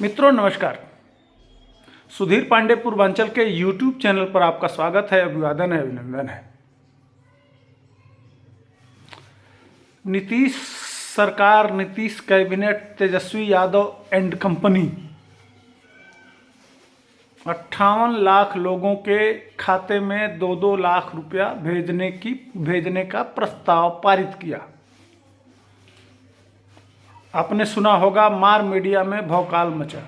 मित्रों नमस्कार। सुधीर पांडे पूर्वांचल के YouTube चैनल पर आपका स्वागत है, अभिवादन है, अभिनंदन है। नीतीश सरकार, Nitish cabinet, Tejashwi Yadav and company 58 lakh लोगों के खाते में 2-2 लाख रुपया भेजने का प्रस्ताव पारित किया। आपने सुना होगा, मार मीडिया में भौकाल मचा।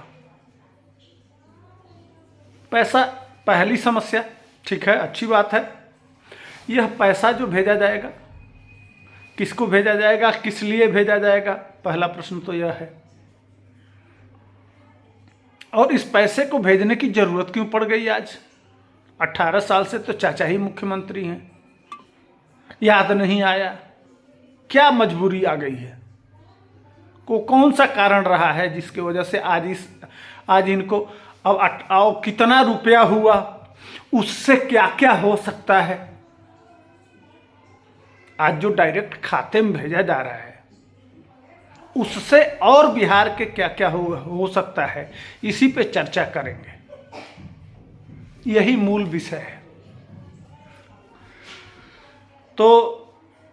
पैसा पहली समस्या, ठीक है, अच्छी बात है। यह पैसा जो भेजा जाएगा, किसको भेजा जाएगा, किस लिए भेजा जाएगा, पहला प्रश्न तो यह है। और इस पैसे को भेजने की जरूरत क्यों पड़ गई आज? 18 साल से तो चाचा ही मुख्यमंत्री हैं, याद नहीं आया? क्या मजबूरी आ गई है? कौन सा कारण रहा है जिसकी वजह से आज इनको अब कितना रुपया हुआ, उससे क्या क्या हो सकता है? आज जो डायरेक्ट खाते में भेजा जा रहा है उससे और बिहार के क्या क्या हो सकता है, इसी पे चर्चा करेंगे। यही मूल विषय है। तो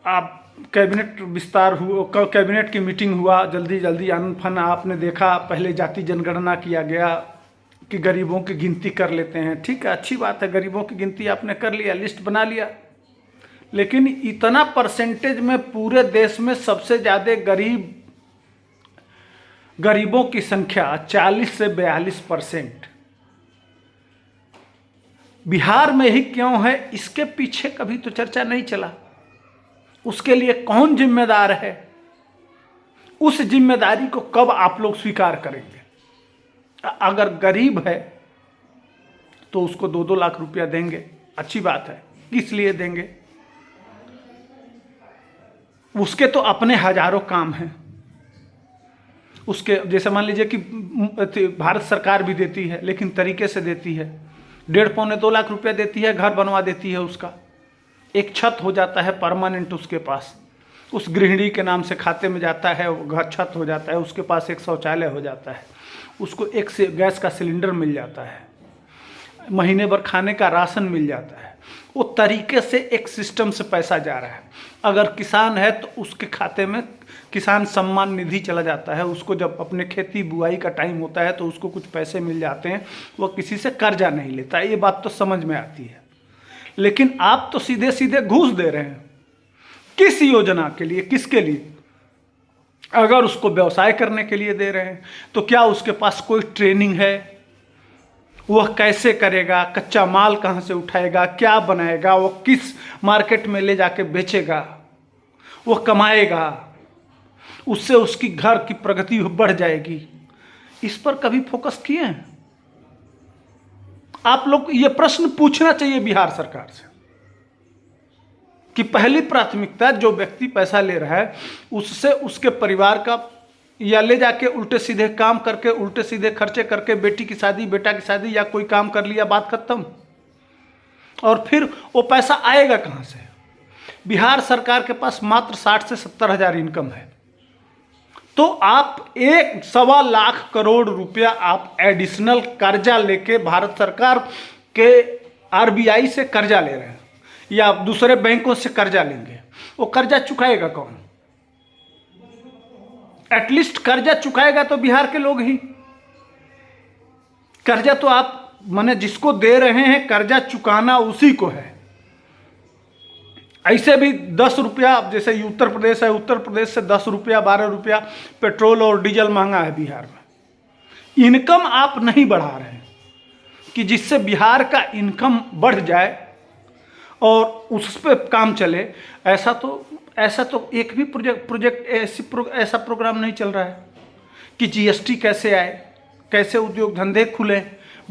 आप कैबिनेट विस्तार हुआ, कैबिनेट की मीटिंग हुआ, जल्दी आनंद फन आपने देखा। पहले जाति जनगणना किया गया कि गरीबों की गिनती कर लेते हैं, ठीक है, अच्छी बात है, गरीबों की गिनती आपने कर लिया, लिस्ट बना लिया। लेकिन इतना परसेंटेज में पूरे देश में सबसे ज़्यादा गरीबों की संख्या 40 से 42% बिहार में ही क्यों है, इसके पीछे कभी तो चर्चा नहीं चला। उसके लिए कौन जिम्मेदार है? उस जिम्मेदारी को कब आप लोग स्वीकार करेंगे? अगर गरीब है तो उसको 2-2 लाख रुपया देंगे, अच्छी बात है। किस लिए देंगे? उसके तो अपने हजारों काम हैं। उसके जैसे मान लीजिए कि भारत सरकार भी देती है, लेकिन तरीके से देती है। 1.5-2 लाख रुपया देती है, घर बनवा देती है, उसका एक छत हो जाता है परमानेंट उसके पास, उस गृहिणी के नाम से खाते में जाता है, घर छत हो जाता है, उसके पास एक शौचालय हो जाता है, उसको एक से गैस का सिलेंडर मिल जाता है, महीने भर खाने का राशन मिल जाता है। वो तरीके से एक सिस्टम से पैसा जा रहा है। अगर किसान है तो उसके खाते में किसान सम्मान निधि चला जाता है, उसको जब अपने खेती बुआई का टाइम होता है तो उसको कुछ पैसे मिल जाते हैं, वो किसी से कर्जा नहीं लेता। ये बात तो समझ में आती है। लेकिन आप तो सीधे सीधे घूस दे रहे हैं। किस योजना के लिए, किसके लिए? अगर उसको व्यवसाय करने के लिए दे रहे हैं तो क्या उसके पास कोई ट्रेनिंग है? वह कैसे करेगा? कच्चा माल कहाँ से उठाएगा? क्या बनाएगा? वो किस मार्केट में ले जाके बेचेगा? वह कमाएगा, उससे उसकी घर की प्रगति बढ़ जाएगी। इस पर कभी फोकस किए हैं आप लोग? ये प्रश्न पूछना चाहिए बिहार सरकार से कि पहली प्राथमिकता जो व्यक्ति पैसा ले रहा है उससे उसके परिवार का, या ले जाके उल्टे सीधे काम करके, उल्टे सीधे खर्चे करके बेटी की शादी, बेटा की शादी, या कोई काम कर लिया, बात खत्म। और फिर वो पैसा आएगा कहाँ से? बिहार सरकार के पास मात्र 60 से 70 हज़ार इनकम है, तो आप 1-1.25 लाख करोड़ रुपया आप एडिशनल कर्जा लेके भारत सरकार के आरबीआई से कर्जा ले रहे हैं या दूसरे बैंकों से कर्जा लेंगे। वो कर्जा चुकाएगा कौन? एटलीस्ट कर्जा चुकाएगा तो बिहार के लोग ही। कर्जा तो आप माने जिसको दे रहे हैं, कर्जा चुकाना उसी को है। ऐसे भी 10 रुपया, जैसे उत्तर प्रदेश है, उत्तर प्रदेश से 10 रुपया 12 रुपया पेट्रोल और डीजल महंगा है बिहार में। इनकम आप नहीं बढ़ा रहे हैं कि जिससे बिहार का इनकम बढ़ जाए और उस पर काम चले। ऐसा तो एक भी ऐसा प्रोग्राम नहीं चल रहा है कि जीएसटी कैसे आए, कैसे उद्योग धंधे खुले,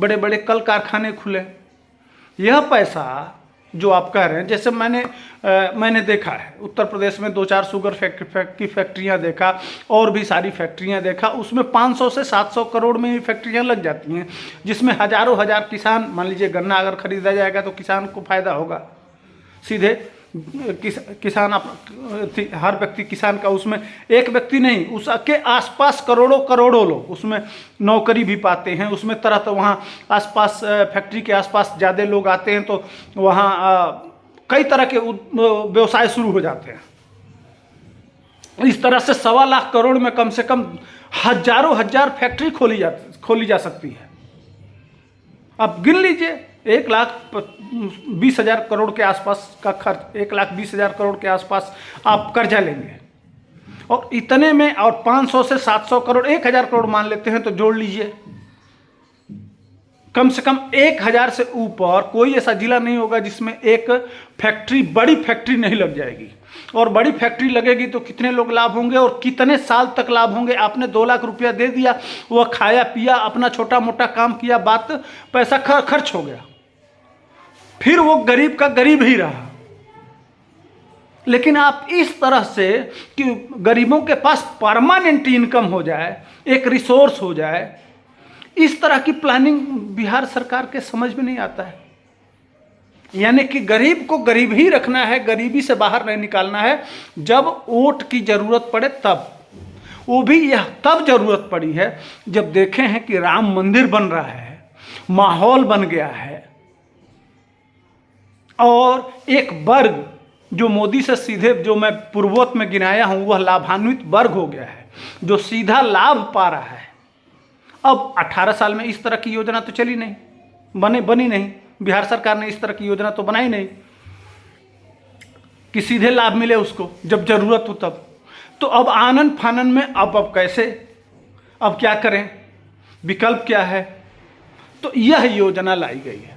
बड़े बड़े कल कारखाने खुले। यह पैसा जो आप कह रहे हैं, जैसे मैंने देखा है उत्तर प्रदेश में 2-4 शुगर की फैक्ट्रियां देखा, और भी सारी फैक्ट्रियां देखा, उसमें 500 से 700 करोड़ में ही फैक्ट्रियां लग जाती हैं, जिसमें हजारों हजार किसान, मान लीजिए गन्ना अगर खरीदा जाएगा तो किसान को फायदा होगा सीधे, किसान हर व्यक्ति किसान का, उसमें एक व्यक्ति नहीं, उसके आसपास करोड़ों करोड़ों लोग उसमें नौकरी भी पाते हैं। उसमें तरह तो वहाँ आसपास फैक्ट्री के आसपास ज़्यादा लोग आते हैं तो वहाँ कई तरह के व्यवसाय शुरू हो जाते हैं। इस तरह से 1.25 लाख करोड़ में कम से कम हजारों हजार फैक्ट्री खोली जा सकती है। अब गिन लीजिए, 1,20,000 करोड़ के आसपास का खर्च, 1,20,000 करोड़ के आसपास आप कर्जा लेंगे, और इतने में और 500 से 700 करोड़, 1,000 करोड़ मान लेते हैं तो जोड़ लीजिए, कम से कम 1,000 से ऊपर कोई ऐसा जिला नहीं होगा जिसमें एक फैक्ट्री, बड़ी फैक्ट्री नहीं लग जाएगी। और बड़ी फैक्ट्री लगेगी तो कितने लोग लाभ होंगे और कितने साल तक लाभ होंगे। आपने 2 लाख रुपया दे दिया, वह खाया पिया, अपना छोटा मोटा काम किया, बात पैसा खर्च हो गया, फिर वो गरीब का गरीब ही रहा। लेकिन आप इस तरह से कि गरीबों के पास परमानेंट इनकम हो जाए, एक रिसोर्स हो जाए, इस तरह की प्लानिंग बिहार सरकार के समझ में नहीं आता है। यानी कि गरीब को गरीब ही रखना है, गरीबी से बाहर नहीं निकालना है। जब वोट की जरूरत पड़े तब, वो भी यह तब जरूरत पड़ी है जब देखे हैं कि राम मंदिर बन रहा है, माहौल बन गया है, और एक वर्ग जो मोदी से सीधे, जो मैं पूर्वोत्तर में गिनाया हूं, वह लाभान्वित वर्ग हो गया है, जो सीधा लाभ पा रहा है। अब 18 साल में इस तरह की योजना तो चली नहीं, बनी नहीं, बिहार सरकार ने इस तरह की योजना तो बनाई नहीं कि सीधे लाभ मिले उसको जब जरूरत हो तब। तो अब आनन फानन में अब कैसे, अब क्या करें, विकल्प क्या है? तो यह योजना लाई गई है।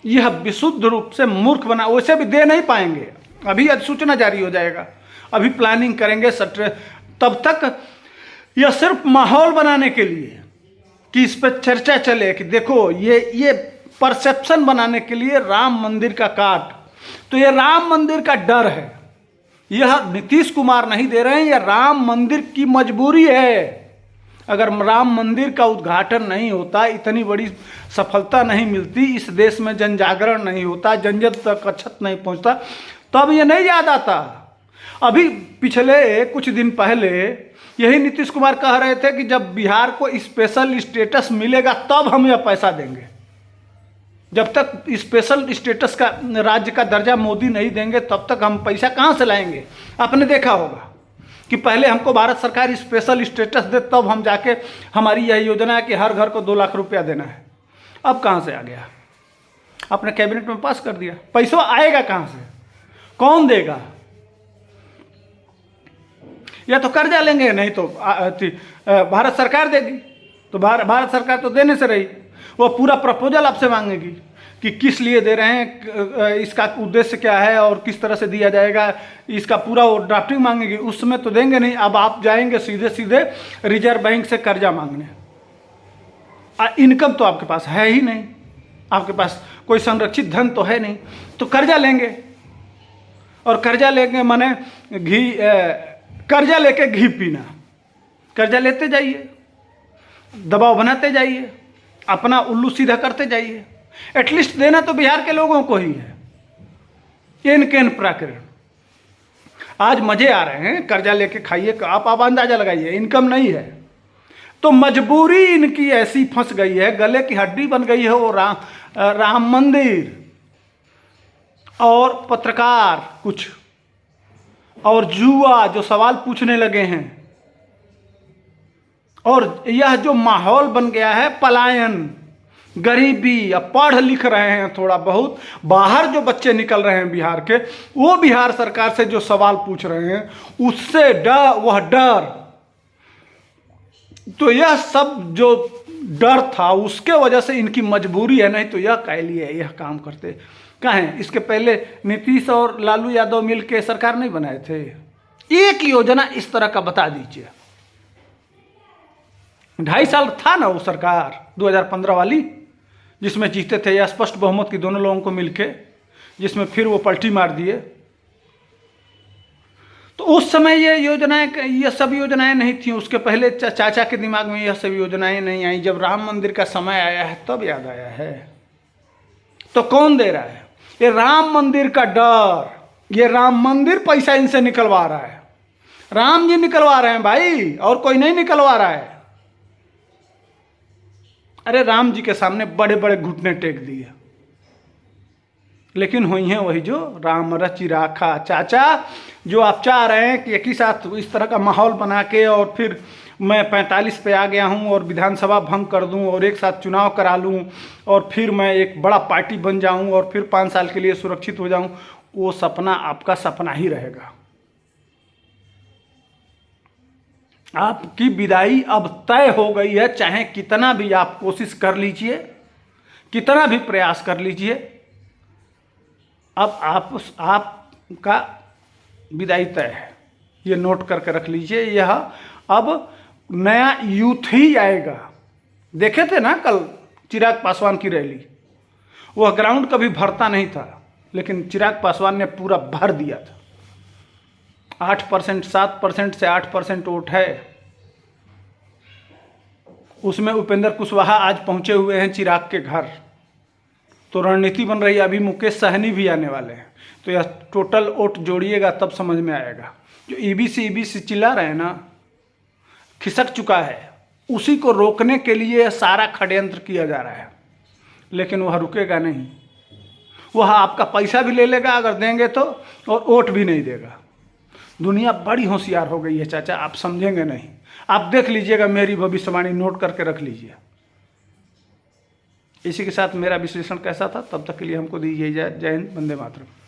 यह विशुद्ध रूप से मूर्ख बना, वैसे भी दे नहीं पाएंगे, अभी अधिसूचना जारी हो जाएगा, अभी प्लानिंग करेंगे तब तक। यह सिर्फ माहौल बनाने के लिए कि इस पर चर्चा चले कि देखो ये परसेप्शन बनाने के लिए राम मंदिर का काट। तो ये राम मंदिर का डर है, यह नीतीश कुमार नहीं दे रहे हैं, यह राम मंदिर की मजबूरी है। अगर राम मंदिर का उद्घाटन नहीं होता, इतनी बड़ी सफलता नहीं मिलती, इस देश में जन जागरण नहीं होता, जनजन तक अक्षत नहीं पहुंचता, तब ये नहीं याद आता। अभी पिछले कुछ दिन पहले यही नीतीश कुमार कह रहे थे कि जब बिहार को स्पेशल स्टेटस मिलेगा तब हम यह पैसा देंगे। जब तक स्पेशल स्टेटस का, राज्य का दर्जा मोदी नहीं देंगे तब तक हम पैसा कहाँ से लाएंगे। आपने देखा होगा कि पहले हमको भारत सरकार स्पेशल स्टेटस दे तब हम जाके, हमारी यह योजना है कि हर घर को 2 लाख रुपया देना है। अब कहाँ से आ गया? आपने कैबिनेट में पास कर दिया, पैसा आएगा कहाँ से, कौन देगा? या तो कर्जा लेंगे, नहीं तो भारत सरकार देगी। तो भारत सरकार तो देने से रही, वो पूरा प्रपोजल आपसे मांगेगी कि किस लिए दे रहे हैं, इसका उद्देश्य क्या है और किस तरह से दिया जाएगा, इसका पूरा वो ड्राफ्टिंग मांगेगी। उस समय तो देंगे नहीं। अब आप जाएंगे सीधे सीधे रिजर्व बैंक से कर्जा मांगने। इनकम तो आपके पास है ही नहीं, आपके पास कोई संरक्षित धन तो है नहीं, तो कर्जा लेंगे। और कर्जा लेंगे माने कर्जा लेके घी पीना। कर्जा लेते जाइए, दबाव बनाते जाइए, अपना उल्लू सीधा करते जाइए। एटलीस्ट देना तो बिहार के लोगों को ही है। केन प्रकरण आज मजे आ रहे हैं, कर्जा लेके खाइए, आप अंदाजा लगाइए, इनकम नहीं है तो मजबूरी इनकी ऐसी फंस गई है, गले की हड्डी बन गई है वो राम मंदिर और पत्रकार कुछ और जुआ जो सवाल पूछने लगे हैं, और यह जो माहौल बन गया है पलायन, गरीबी। अब पढ़ लिख रहे हैं थोड़ा बहुत, बाहर जो बच्चे निकल रहे हैं बिहार के, वो बिहार सरकार से जो सवाल पूछ रहे हैं उससे वह डर, तो यह सब जो डर था उसके वजह से इनकी मजबूरी है। नहीं तो यह कह लिए यह काम करते कहें। इसके पहले नीतीश और लालू यादव मिलकर सरकार नहीं बनाए थे? एक योजना इस तरह का बता दीजिए। 2.5 साल था ना वो सरकार 2015 वाली, जिसमें जीते थे या स्पष्ट बहुमत की दोनों लोगों को मिलके, जिसमें फिर वो पलटी मार दिए। तो उस समय ये योजनाएं, ये सब योजनाएं नहीं थी। उसके पहले चाचा के दिमाग में यह सब योजनाएं नहीं आई। जब राम मंदिर का समय आया है तब याद आया है। तो कौन दे रहा है? ये राम मंदिर का डर, ये राम मंदिर पैसा इनसे निकलवा रहा है। राम जी निकलवा रहे हैं भाई, और कोई नहीं निकलवा रहा है। अरे राम जी के सामने बड़े बड़े घुटने टेक दिए, लेकिन हुई हैं वही जो राम रचि राखा। चाचा, जो आप चाह रहे हैं कि एक ही साथ इस तरह का माहौल बना के और फिर मैं 45 पे आ गया हूं और विधानसभा भंग कर दूं और एक साथ चुनाव करा लूं और फिर मैं एक बड़ा पार्टी बन जाऊं और फिर 5 साल के लिए सुरक्षित हो जाऊं, वो सपना आपका सपना ही रहेगा। आपकी विदाई अब तय हो गई है, चाहे कितना भी आप कोशिश कर लीजिए, कितना भी प्रयास कर लीजिए, अब आपका विदाई तय है। ये नोट करके रख लीजिए। यह अब नया यूथ ही आएगा। देखे थे ना कल चिराग पासवान की रैली, वह ग्राउंड कभी भरता नहीं था, लेकिन चिराग पासवान ने पूरा भर दिया था। 8%, 7% से 8% वोट है उसमें। उपेंद्र कुशवाहा आज पहुंचे हुए हैं चिराग के घर, तो रणनीति बन रही है। अभी मुकेश सहनी भी आने वाले हैं, तो यह टोटल वोट जोड़िएगा तब समझ में आएगा। जो ईबीसी चिल्ला रहे हैं ना, खिसक चुका है, उसी को रोकने के लिए सारा षड्यंत्र किया जा रहा है, लेकिन वह रुकेगा नहीं। वह आपका पैसा भी ले लेगा अगर देंगे तो, और वोट भी नहीं देगा। दुनिया बड़ी होशियार हो गई है चाचा, आप समझेंगे नहीं। आप देख लीजिएगा, मेरी भविष्यवाणी नोट करके रख लीजिए। इसी के साथ मेरा विश्लेषण कैसा था, तब तक के लिए हमको दीजिए इजाजत। जय हिंद, वंदे मातरम।